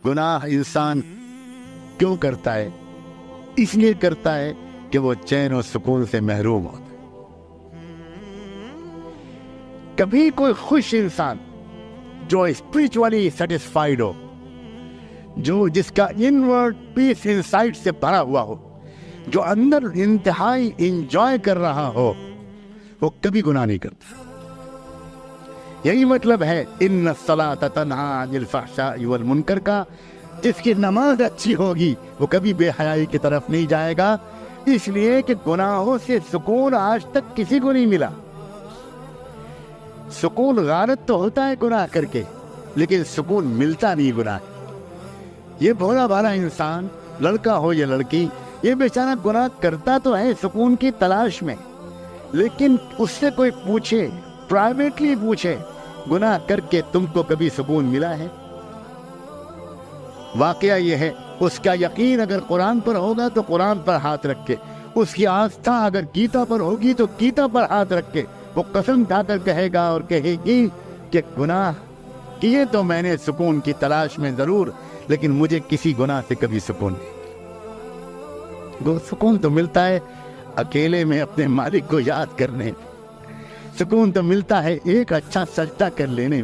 گناہ انسان کیوں کرتا ہے؟ اس لیے کرتا ہے کہ وہ چین و سکون سے محروم ہوتا ہے۔ کبھی کوئی خوش انسان جو اسپرچولی سیٹسفائیڈ ہو، جس کا انورڈ پیس انسائٹ سے بھرا ہوا ہو، جو اندر انتہائی انجوائے کر رہا ہو، وہ کبھی گناہ نہیں کرتا۔ یہی مطلب ہے ان الصلاۃ تنہی عن الفحشاء والمنکر کا۔ جس کی نماز اچھی ہوگی وہ کبھی بے حیائی کی طرف نہیں جائے گا، اس لیے کہ گناہوں سے سکون آج تک کسی کو نہیں ملا۔ سکون غارت تو ہوتا ہے گناہ کر کے، لیکن سکون ملتا نہیں گناہ۔ یہ بھولا بھالا انسان، لڑکا ہو یا لڑکی، یہ بیچارہ گناہ کرتا تو ہے سکون کی تلاش میں، لیکن اس سے کوئی پوچھے، پرائیویٹلی پوچھے، گناہ کر کے تم کو کبھی سکون ملا ہے؟ واقعہ یہ ہے، اس کا یقین اگر قرآن پر ہوگا تو قرآن پر ہاتھ رکھے، اس کی آستھا اگر گیتا پر ہوگی تو گیتا پر ہاتھ رکھے، وہ قسم کھا کر کہے گا اور کہے گی کہ گناہ کیے تو میں نے سکون کی تلاش میں ضرور، لیکن مجھے کسی گناہ سے کبھی سکون نہیں۔ سکون تو ملتا ہے اکیلے میں اپنے مالک کو یاد کرنے، سکون تو ملتا ہے ایک اچھا سجدہ کر لینے،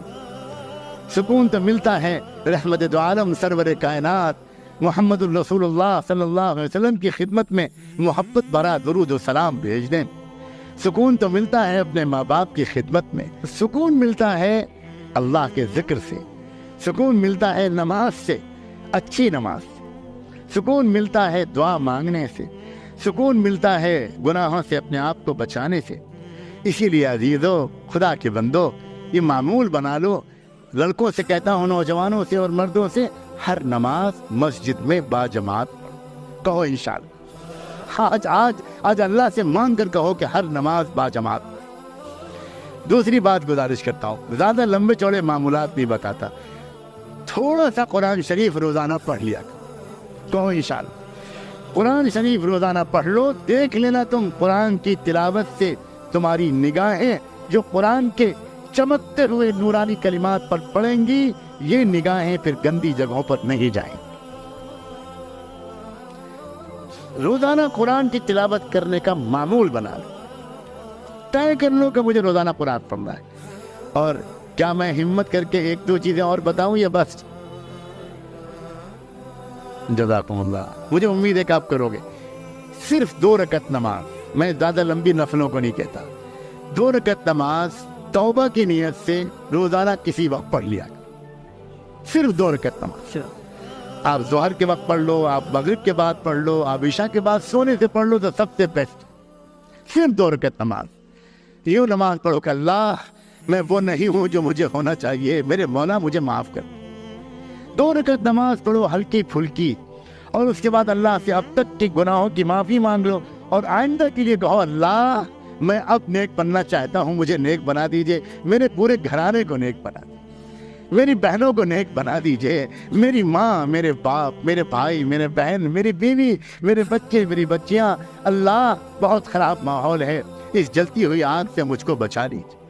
سکون تو ملتا ہے رحمت دو عالم سرور کائنات محمد الرسول اللہ صلی اللہ علیہ وسلم کی خدمت میں محبت بھرا درود و سلام بھیجنے، سکون تو ملتا ہے اپنے ماں باپ کی خدمت میں، سکون ملتا ہے اللہ کے ذکر سے، سکون ملتا ہے نماز سے، اچھی نماز سے، سکون ملتا ہے دعا مانگنے سے، سکون ملتا ہے گناہوں سے اپنے آپ کو بچانے سے۔ اسی لیے عزیزو، خدا کے بندو، یہ معمول بنا لو، لڑکوں سے کہتا ہوں، نوجوانوں سے اور مردوں سے، ہر نماز مسجد میں باجماعت کہو انشاءاللہ۔ آج اللہ سے مانگ کر کہو کہ ہر نماز باجماعت۔ دوسری بات گزارش کرتا ہوں، زیادہ لمبے چوڑے معمولات نہیں بتاتا، تھوڑا سا قرآن شریف روزانہ پڑھ لیا کہو انشاءاللہ۔ قرآن شریف روزانہ پڑھ لو، دیکھ لینا تم قرآن کی تلاوت سے تمہاری نگاہیں جو قرآن کے چمکتے ہوئے نورانی کلمات پر پڑیں گی، یہ نگاہیں پھر گندی جگہوں پر نہیں جائیں۔ روزانہ قرآن کی تلاوت کرنے کا معمول بنا لو، طے کر لو کہ مجھے روزانہ قرآن پڑھنا ہے۔ اور کیا میں ہمت کر کے ایک دو چیزیں اور بتاؤں یا بس؟ جزاکم اللہ، مجھے امید ہے کہ آپ کرو گے۔ صرف 2 رکعت نماز، میں زیادہ لمبی نفلوں کو نہیں کہتا، 2 رکعت نماز توبہ کی نیت سے روزانہ کسی وقت پڑھ لیا، صرف 2 رکعت نماز۔ آپ ظہر کے وقت پڑھ لو، آپ مغرب کے بعد پڑھ لو، آپ عشاء کے بعد سونے سے پڑھ لو تو سب سے بیسٹ، صرف 2 رکعت نماز۔ یوں نماز پڑھو کہ اللہ، میں وہ نہیں ہوں جو مجھے ہونا چاہیے، میرے مولا مجھے معاف کر۔ 2 رکعت نماز پڑھو ہلکی پھلکی، اور اس کے بعد اللہ سے اب تک کے گناہوں کی معافی مانگ لو، اور آئندہ کے لیے کہو اللہ میں اب نیک بننا چاہتا ہوں، مجھے نیک بنا دیجئے، میرے پورے گھرانے کو نیک بنا دیجئے، میری بہنوں کو نیک بنا دیجئے، میری ماں، میرے باپ، میرے بھائی، میرے بہن، میری بیوی، میرے بچے، میری بچیاں، اللہ بہت خراب ماحول ہے، اس جلتی ہوئی آگ سے مجھ کو بچا لیجئے۔